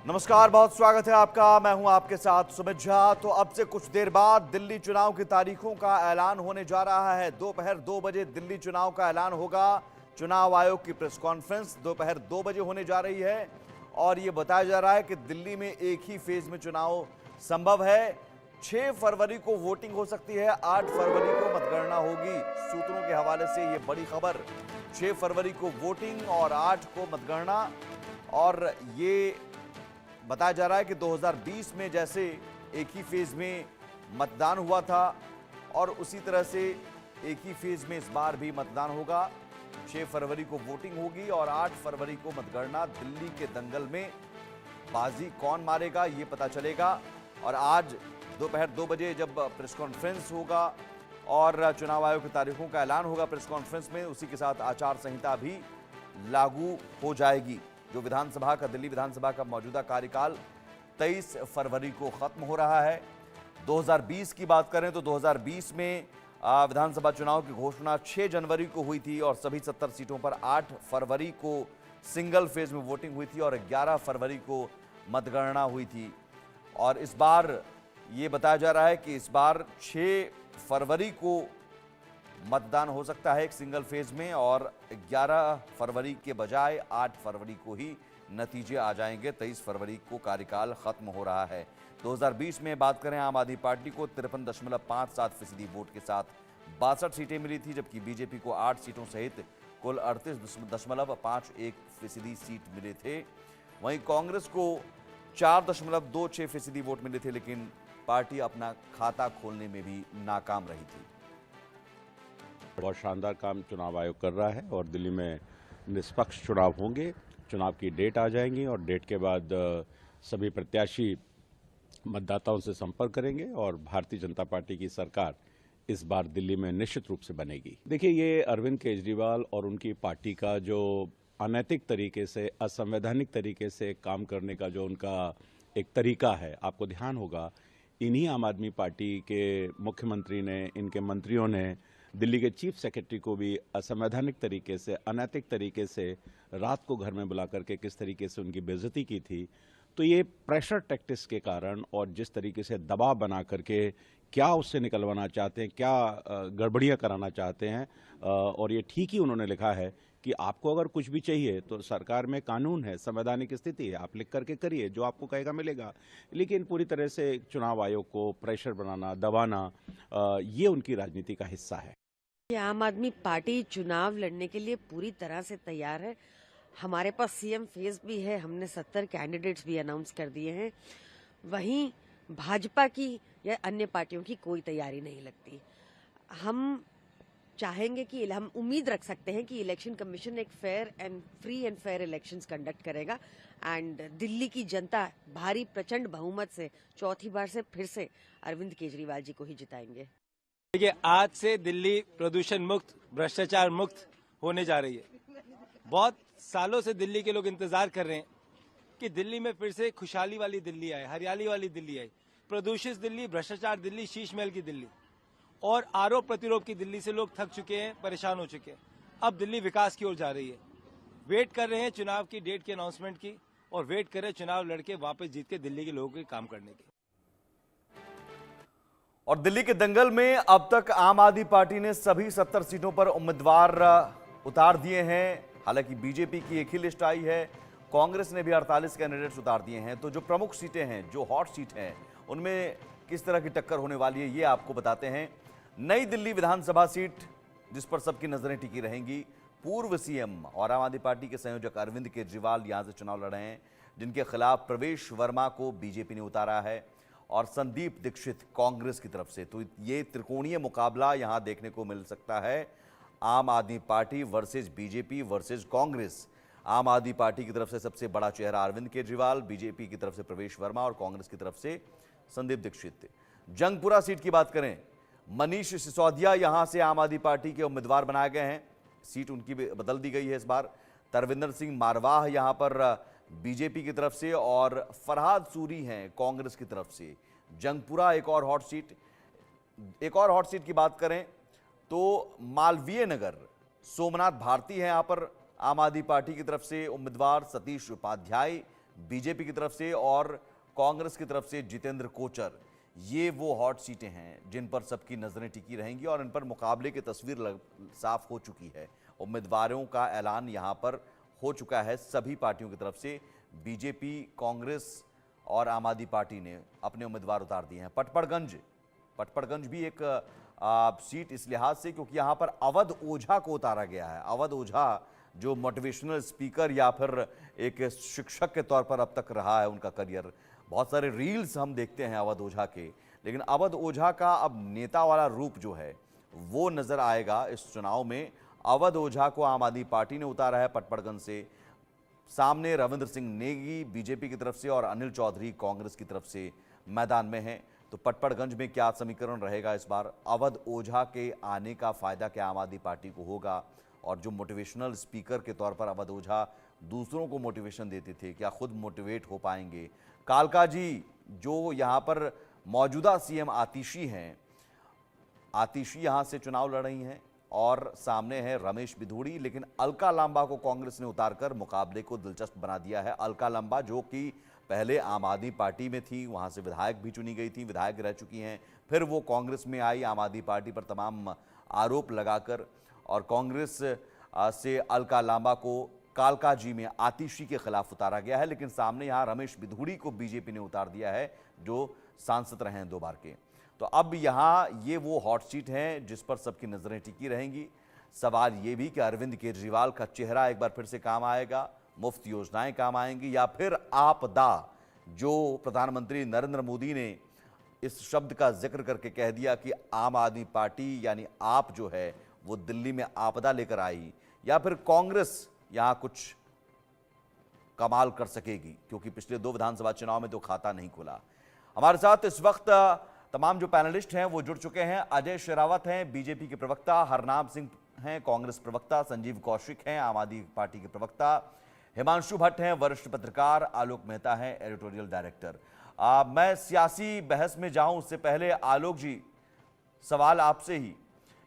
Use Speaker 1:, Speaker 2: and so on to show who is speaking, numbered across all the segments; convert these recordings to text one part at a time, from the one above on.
Speaker 1: नमस्कार, बहुत स्वागत है आपका। मैं हूं आपके साथ सुमित झा। तो अब से कुछ देर बाद दिल्ली चुनाव की तारीखों का ऐलान होने जा रहा है। दोपहर 2 बजे दिल्ली चुनाव का ऐलान होगा। चुनाव आयोग की प्रेस कॉन्फ्रेंस दोपहर 2 बजे होने जा रही है और यह बताया जा रहा है कि दिल्ली में एक ही फेज में चुनाव संभव है। 6 फरवरी को वोटिंग हो सकती है, 8 फरवरी को मतगणना होगी। सूत्रों के हवाले से यह बड़ी खबर। 6 फरवरी को वोटिंग और 8 को मतगणना। और ये बताया जा रहा है कि 2020 में जैसे एक ही फेज में मतदान हुआ था और उसी तरह से एक ही फेज में इस बार भी मतदान होगा। 6 फरवरी को वोटिंग होगी और 8 फरवरी को मतगणना। दिल्ली के दंगल में बाजी कौन मारेगा ये पता चलेगा। और आज दोपहर 2 बजे जब प्रेस कॉन्फ्रेंस होगा और चुनाव आयोग की तारीखों का ऐलान होगा प्रेस कॉन्फ्रेंस में, उसी के साथ आचार संहिता भी लागू हो जाएगी। जो विधानसभा का, दिल्ली विधानसभा का मौजूदा कार्यकाल 23 फरवरी को खत्म हो रहा है। 2020 की बात करें तो 2020 में विधानसभा चुनाव की घोषणा 6 जनवरी को हुई थी और सभी 70 सीटों पर 8 फरवरी को सिंगल फेज में वोटिंग हुई थी और 11 फरवरी को मतगणना हुई थी। और इस बार ये बताया जा रहा है कि इस बार 6 फरवरी को मतदान हो सकता है एक सिंगल फेज में और 11 फरवरी के बजाय 8 फरवरी को ही नतीजे आ जाएंगे। 23 फरवरी को कार्यकाल खत्म हो रहा है। 2020 में बात करें, आम आदमी पार्टी को 53.57% वोट के साथ 62 सीटें मिली थी, जबकि बीजेपी को 8 सीटों सहित कुल 38.51% सीट मिले थे। वहीं कांग्रेस को 4.26% वोट मिले थे, लेकिन पार्टी अपना खाता खोलने में भी नाकाम रही थी।
Speaker 2: बहुत शानदार काम चुनाव आयोग कर रहा है और दिल्ली में निष्पक्ष चुनाव होंगे। चुनाव की डेट आ जाएंगी और डेट के बाद सभी प्रत्याशी मतदाताओं से संपर्क करेंगे और भारतीय जनता पार्टी की सरकार इस बार दिल्ली में निश्चित रूप से बनेगी। देखिए, ये अरविंद केजरीवाल और उनकी पार्टी का जो अनैतिक तरीके से, असंवैधानिक तरीके से काम करने का जो उनका एक तरीका है, आपको ध्यान होगा इन्हीं आम आदमी पार्टी के मुख्यमंत्री ने, इनके मंत्रियों ने दिल्ली के चीफ सेक्रेटरी को भी असंवैधानिक तरीके से, अनैतिक तरीके से रात को घर में बुला करके किस तरीके से उनकी बेइज्जती की थी। तो ये प्रेशर टैक्टिक्स के कारण और जिस तरीके से दबाव बना करके क्या उससे निकलवाना चाहते हैं, क्या गड़बड़ियां कराना चाहते हैं, और ये ठीक ही उन्होंने लिखा है कि आपको अगर कुछ भी चाहिए तो सरकार में कानून है, संवैधानिक स्थिति है, आप लिख करके करिए, जो आपको कहेगा मिलेगा। लेकिन पूरी तरह से चुनाव आयोग को प्रेशर बनाना, दबाना, ये उनकी राजनीति का हिस्सा है।
Speaker 3: आम आदमी पार्टी चुनाव लड़ने के लिए पूरी तरह से तैयार है। हमारे पास सीएम फेज भी है, हमने 70 कैंडिडेट्स भी अनाउंस कर दिए हैं। वहीं भाजपा की या अन्य पार्टियों की कोई तैयारी नहीं लगती। हम चाहेंगे कि हम उम्मीद रख सकते हैं कि इलेक्शन कमीशन एक fair and free and fair elections conduct करेगा एंड दिल्ली की जनता भारी प्रचंड बहुमत से चौथी बार से फिर से अरविंद केजरीवाल जी को ही जिताएंगे।
Speaker 4: देखिए, आज से दिल्ली प्रदूषण मुक्त, भ्रष्टाचार मुक्त होने जा रही है। बहुत सालों से दिल्ली के लोग इंतजार कर रहे हैं कि दिल्ली में फिर से खुशहाली वाली दिल्ली आए, हरियाली वाली दिल्ली आए। प्रदूषित दिल्ली, भ्रष्टाचार दिल्ली, शीश महल की दिल्ली और आरोप प्रतिरोध की दिल्ली से लोग थक चुके हैं, परेशान हो चुके हैं। अब दिल्ली विकास की ओर जा रही है। वेट कर रहे हैं चुनाव की डेट के अनाउंसमेंट की और वेट कर रहे हैं चुनाव लड़के वापस जीत के दिल्ली के लोगों के काम करने की।
Speaker 1: और दिल्ली के दंगल में अब तक आम आदमी पार्टी ने सभी 70 सीटों पर उम्मीदवार उतार दिए हैं। हालांकि बीजेपी की एक ही लिस्ट आई है, कांग्रेस ने भी 48 कैंडिडेट्स उतार दिए हैं। तो जो प्रमुख सीटें हैं, जो हॉट सीट हैं, उनमें किस तरह की टक्कर होने वाली है ये आपको बताते हैं। नई दिल्ली विधानसभा सीट, जिस पर सबकी नजरें टिकी रहेंगी। पूर्व सीएम और आम आदमी पार्टी के संयोजक अरविंद केजरीवाल यहां से चुनाव लड़ रहे हैं, जिनके खिलाफ प्रवेश वर्मा को बीजेपी ने उतारा है और संदीप दीक्षित कांग्रेस की तरफ से। तो ये त्रिकोणीय मुकाबला यहां देखने को मिल सकता है। आम आदमी party versus BJP versus Congress. आम आदमी पार्टी की तरफ से सबसे बड़ा चेहरा अरविंद केजरीवाल, बीजेपी की तरफ से प्रवेश वर्मा और कांग्रेस की तरफ से संदीप दीक्षित। जंगपुरा सीट की बात करें, मनीष सिसोदिया यहां से आम आदमी पार्टी के उम्मीदवार बनाए गए हैं। सीट उनकी बदल दी गई है इस बार। तरविंदर सिंह मारवाह यहां पर बीजेपी की तरफ से और फरहाद सूरी हैं कांग्रेस की तरफ से। जंगपुरा एक और हॉट सीट। एक और हॉट सीट की बात करें तो मालवीय नगर, सोमनाथ भारती हैं यहां पर आम आदमी पार्टी की तरफ से उम्मीदवार। सतीश उपाध्याय बीजेपी की तरफ से और कांग्रेस की तरफ से जितेंद्र कोचर, ये वो हॉट सीटें हैं जिन पर सबकी नजरें टिकी रहेंगी और इन पर मुकाबले की तस्वीर साफ हो चुकी है। उम्मीदवारों का ऐलान यहां पर हो चुका है सभी पार्टियों की तरफ से। बीजेपी, कांग्रेस और आम आदमी पार्टी ने अपने उम्मीदवार उतार दिए हैं। पटपड़गंज भी एक सीट इस लिहाज से क्योंकि यहां पर अवध ओझा को उतारा गया है। अवध ओझा जो मोटिवेशनल स्पीकर या फिर एक शिक्षक के तौर पर अब तक रहा है उनका करियर, बहुत सारे रील्स हम देखते हैं अवध ओझा के, लेकिन अवध ओझा का अब नेता वाला रूप जो है वो नजर आएगा इस चुनाव में। अवध ओझा को आम आदमी पार्टी ने उतारा है पटपड़गंज से। सामने रविंद्र सिंह नेगी बीजेपी की तरफ से और अनिल चौधरी कांग्रेस की तरफ से मैदान में हैं। तो पटपड़गंज में क्या समीकरण रहेगा इस बार? अवध ओझा के आने का फायदा क्या आम आदमी पार्टी को होगा? और जो मोटिवेशनल स्पीकर के तौर पर अवध ओझा दूसरों को मोटिवेशन देते थे, क्या खुद मोटिवेट हो पाएंगे? कालका जी जो यहाँ पर मौजूदा सीएम आतिशी हैं, आतिशी यहाँ से चुनाव लड़ रही हैं और सामने है रमेश बिधूड़ी, लेकिन अलका लांबा को कांग्रेस ने उतारकर मुकाबले को दिलचस्प बना दिया है। अलका लांबा जो कि पहले आम आदमी पार्टी में थी, वहां से विधायक भी चुनी गई थी, विधायक रह चुकी हैं, फिर वो कांग्रेस में आई आम आदमी पार्टी पर तमाम आरोप लगाकर, और कांग्रेस से अलका लांबा को कालका जी में आतिशी के खिलाफ उतारा गया है। लेकिन सामने यहाँ रमेश बिधूड़ी को बीजेपी ने उतार दिया है जो सांसद रहे हैं 2 बार के। तो अब यहाँ ये वो हॉट सीट हैं जिस पर सबकी नजरें टिकी रहेंगी। सवाल ये भी कि अरविंद केजरीवाल का चेहरा एक बार फिर से काम आएगा, मुफ्त योजनाएं काम आएंगी, या फिर आपदा, जो प्रधानमंत्री नरेंद्र मोदी ने इस शब्द का जिक्र करके कह दिया कि आम आदमी पार्टी यानी आप जो है वो दिल्ली में आपदा लेकर आई, या फिर कांग्रेस यहां कुछ कमाल कर सकेगी क्योंकि पिछले 2 विधानसभा चुनाव में तो खाता नहीं खुला। हमारे साथ इस वक्त तमाम जो पैनलिस्ट हैं वो जुड़ चुके हैं। अजय शेरावत हैं बीजेपी के प्रवक्ता, हरनाम सिंह हैं कांग्रेस प्रवक्ता, संजीव कौशिक हैं आम आदमी पार्टी के प्रवक्ता, हिमांशु भट्ट हैं वरिष्ठ पत्रकार, आलोक मेहता हैं एडिटोरियल डायरेक्टर। मैं सियासी बहस में जाऊं उससे पहले आलोक जी, सवाल आपसे ही,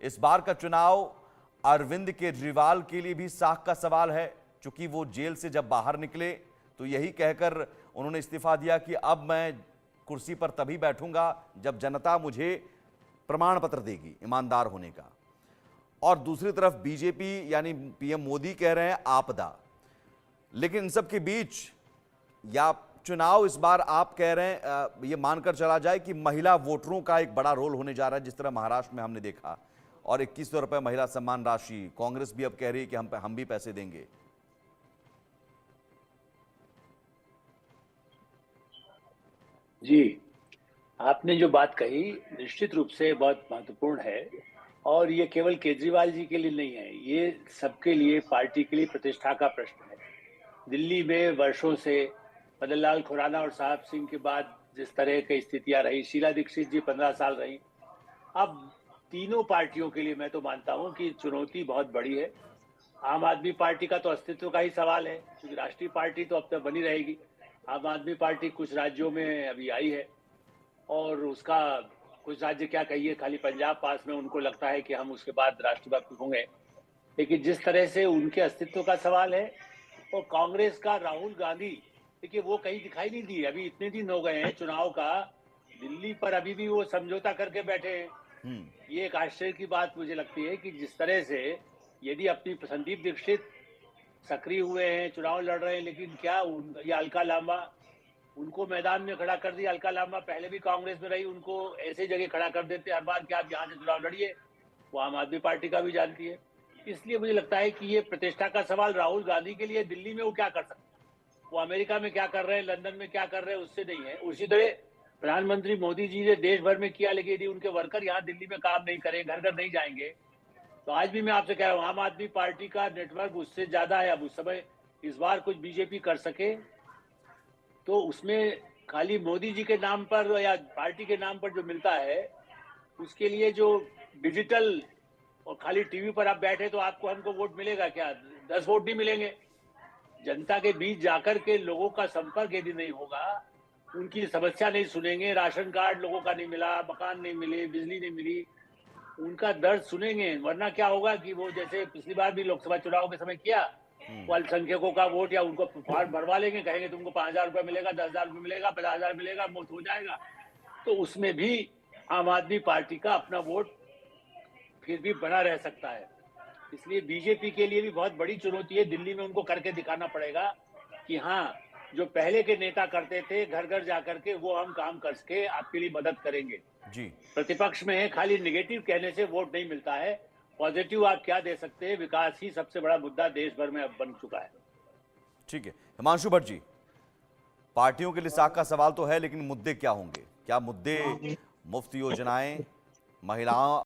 Speaker 1: इस बार का चुनाव अरविंद केजरीवाल के लिए भी साख का सवाल है, क्योंकि वो जेल से जब बाहर निकले तो यही कहकर उन्होंने इस्तीफा दिया कि अब मैं कुर्सी पर तभी बैठूंगा जब जनता मुझे प्रमाण पत्र देगी ईमानदार होने का। और दूसरी तरफ बीजेपी यानी पीएम मोदी कह रहे हैं आपदा। लेकिन इन सब के बीच या चुनाव इस बार आप कह रहे हैं ये मानकर चला जाए कि महिला वोटरों का एक बड़ा रोल होने जा रहा है, जिस तरह महाराष्ट्र में हमने देखा, और 2100 रुपए महिला सम्मान राशि, कांग्रेस भी अब कह रही है कि हम भी पैसे देंगे।
Speaker 5: जी, आपने जो बात कही निश्चित रूप से बहुत महत्वपूर्ण है, और ये केवल केजरीवाल जी के लिए नहीं है, ये सबके लिए, पार्टी के लिए प्रतिष्ठा का प्रश्न है। दिल्ली में वर्षों से मदन लाल खुराना और साहब सिंह के बाद जिस तरह की स्थितियां रही, शीला दीक्षित जी 15 साल रही, अब तीनों पार्टियों के लिए मैं तो मानता हूं कि चुनौती बहुत बड़ी है। आम आदमी पार्टी का तो अस्तित्व का ही सवाल है, क्योंकि राष्ट्रीय पार्टी तो अब तक बनी रहेगी। आम आदमी पार्टी कुछ राज्यों में अभी आई है, और उसका कुछ राज्य क्या कहिए, खाली पंजाब पास में उनको लगता है कि हम उसके बाद राष्ट्रव्यापी होंगे। लेकिन जिस तरह से उनके अस्तित्व का सवाल है, और कांग्रेस का राहुल गांधी, देखिए वो कहीं दिखाई नहीं दी, अभी इतने दिन हो गए हैं चुनाव का, दिल्ली पर अभी भी वो समझौता करके बैठे हैं। ये एक आश्चर्य की बात मुझे लगती है कि जिस तरह से, यदि अपनी संदीप दीक्षित सक्रिय हुए हैं, चुनाव लड़ रहे हैं, लेकिन क्या ये अलका लांबा, उनको मैदान में खड़ा कर दिया। अलका लांबा पहले भी कांग्रेस में रही, उनको ऐसे जगह खड़ा कर देते हर बार कि आप यहाँ से चुनाव लड़िए, वो आम आदमी पार्टी का भी जानती है। इसलिए मुझे लगता है कि ये प्रतिष्ठा का सवाल राहुल गांधी के लिए, दिल्ली में वो क्या कर सकते हैं, वो अमेरिका में क्या कर रहे हैं, लंदन में क्या कर रहे हैं, उससे नहीं है। उसी तरह प्रधानमंत्री मोदी जी ने देश भर में किया, लेकिन यदि उनके वर्कर यहाँ दिल्ली में काम नहीं करें, घर घर नहीं जाएंगे, तो आज भी मैं आपसे कह रहा हूँ आम आदमी पार्टी का नेटवर्क उससे ज्यादा है। अब उस समय इस बार कुछ बीजेपी कर सके तो उसमें खाली मोदी जी के नाम पर या पार्टी के नाम पर जो मिलता है, उसके लिए जो डिजिटल और खाली टीवी पर आप बैठे तो आपको हमको वोट मिलेगा क्या? 10 वोट नहीं मिलेंगे। जनता के बीच जाकर के लोगों का संपर्क यदि नहीं होगा, उनकी समस्या नहीं सुनेंगे, राशन कार्ड लोगों का नहीं मिला, मकान नहीं मिले, बिजली नहीं मिली, उनका दर्द सुनेंगे, वरना क्या होगा कि वो जैसे पिछली बार भी लोकसभा चुनाव के समय किया, वो अल्पसंख्यकों का वोट या उनको फॉर्म भरवा लेंगे, कहेंगे तुमको 5,000 रुपये मिलेगा, 10,000 रुपये मिलेगा, 50,000 मिलेगा, मुफ्त हो जाएगा। तो उसमें भी आम आदमी पार्टी का अपना वोट फिर भी बना रह सकता है। इसलिए बीजेपी के लिए भी बहुत बड़ी चुनौती है। दिल्ली में उनको करके दिखाना पड़ेगा कि हाँ, जो पहले के नेता करते थे घर घर जाकर के, वो हम काम करके आपके लिए मदद करेंगे।
Speaker 1: जी,
Speaker 5: प्रतिपक्ष में है, खाली निगेटिव कहने से वोट नहीं मिलता है। पॉजिटिव आप क्या दे सकते हैं? विकास ही सबसे बड़ा मुद्दा देश भर में अब बन चुका है।
Speaker 1: ठीक है। हिमांशु भट्ट जी, पार्टियों के लिए साख का सवाल तो है, लेकिन मुद्दे क्या होंगे? क्या मुद्दे मुफ्त योजनाएं, महिलाओं